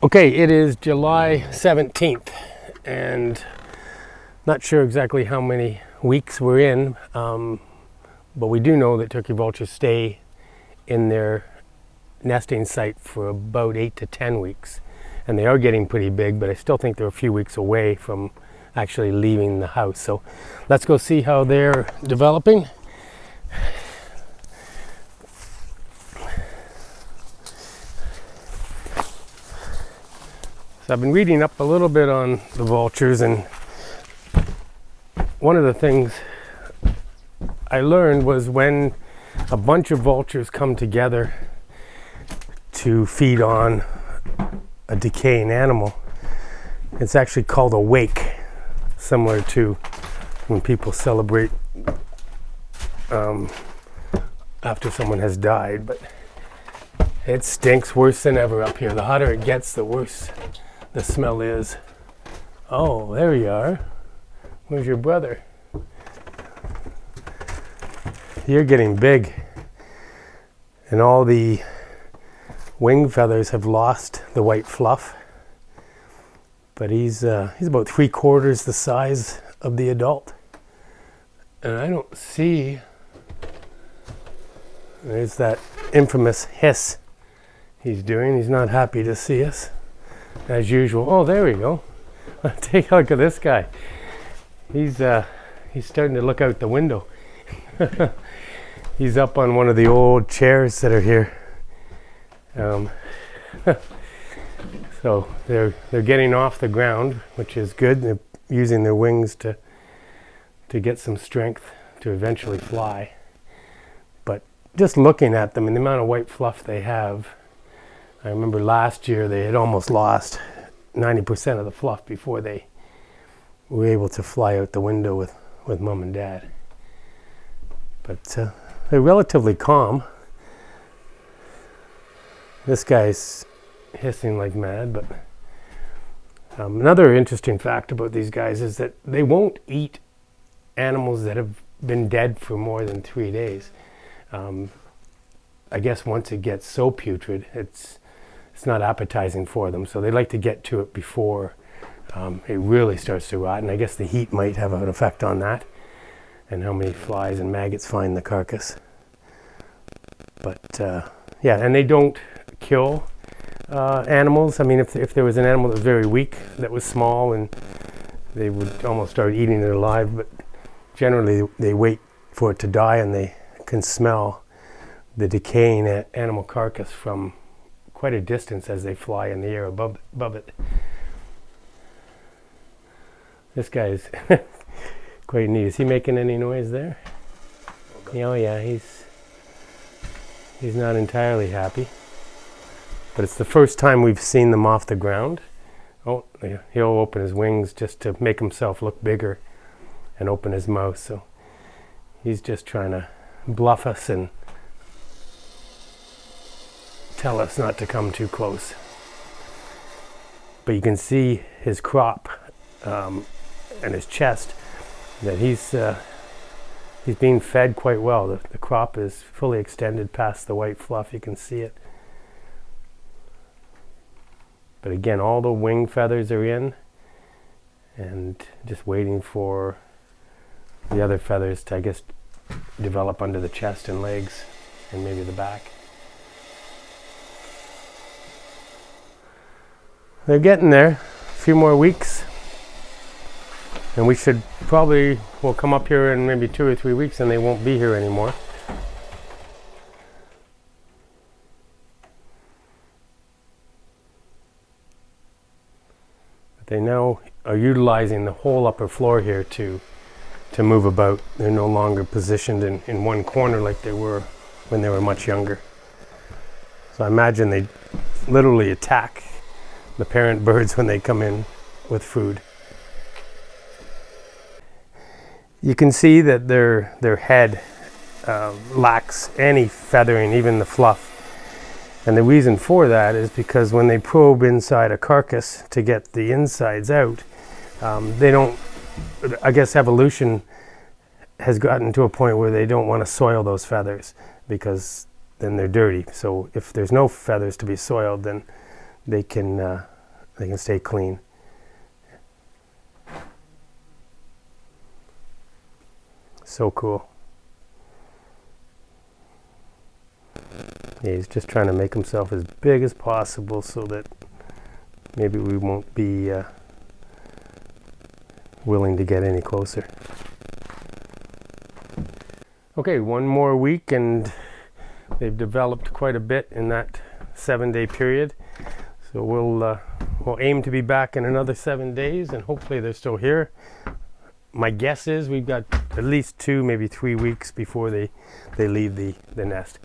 Okay, it is July 17th, and not sure exactly how many weeks we're in, but we do know that turkey vultures stay in their nesting site for about 8 to 10 weeks, and they are getting pretty big, but I still think they're a few weeks away from actually leaving the house. So let's go see how they're developing. So I've been reading up a little bit on the vultures, and one of the things I learned was when a bunch of vultures come together to feed on a decaying animal, it's actually called a wake, similar to when people celebrate after someone has died. But it stinks worse than ever up here. The hotter it gets, the worse the smell is. Oh, there you are. Where's your brother? You're getting big, and all the wing feathers have lost the white fluff, but he's about 3/4 the size of the adult, and I don't see. There's that infamous hiss he's doing. He's not happy to see us, as usual. Oh, there we go. Take a look at this guy. He's starting to look out the window. He's up on one of the old chairs that are here. So they're getting off the ground, which is good. They're using their wings to get some strength to eventually fly. But just looking at them and the amount of white fluff they have, I remember last year they had almost lost 90% of the fluff before they were able to fly out the window with mom and dad. But they're relatively calm. This guy's hissing like mad, but another interesting fact about these guys is that they won't eat animals that have been dead for more than 3 days. I guess once it gets so putrid, it's not appetizing for them, so they like to get to it before it really starts to rot, and I guess the heat might have an effect on that, and how many flies and maggots find the carcass. But yeah, and they don't kill animals. I mean, if there was an animal that was very weak, that was small, and they would almost start eating it alive, but generally they wait for it to die, and they can smell the decaying animal carcass from quite a distance as they fly in the air above it. This guy is quite neat. Is he making any noise there? Okay. Oh yeah, he's not entirely happy. But it's the first time we've seen them off the ground. Oh, he'll open his wings just to make himself look bigger and open his mouth. So he's just trying to bluff us and tell us not to come too close. But you can see his crop and his chest, that he's being fed quite well. The crop is fully extended past the white fluff. You can see it. But again, all the wing feathers are in, and just waiting for the other feathers to, I guess, develop under the chest and legs and maybe the back. They're getting there. A few more weeks, and we should we'll come up here in maybe 2 or 3 weeks, and they won't be here anymore. But they now are utilizing the whole upper floor here to move about. They're no longer positioned in one corner like they were when they were much younger. So I imagine they literally attack the parent birds when they come in with food. You can see that their head lacks any feathering, even the fluff. And the reason for that is because when they probe inside a carcass to get the insides out, they don't, I guess evolution has gotten to a point where they don't want to soil those feathers, because then they're dirty. So if there's no feathers to be soiled, then they can stay clean. So cool. Yeah, he's just trying to make himself as big as possible so that maybe we won't be willing to get any closer. Okay, one more week and they've developed quite a bit in that 7-day period. So we'll aim to be back in another 7 days, and hopefully they're still here. My guess is we've got at least 2, maybe 3 weeks before they leave the nest.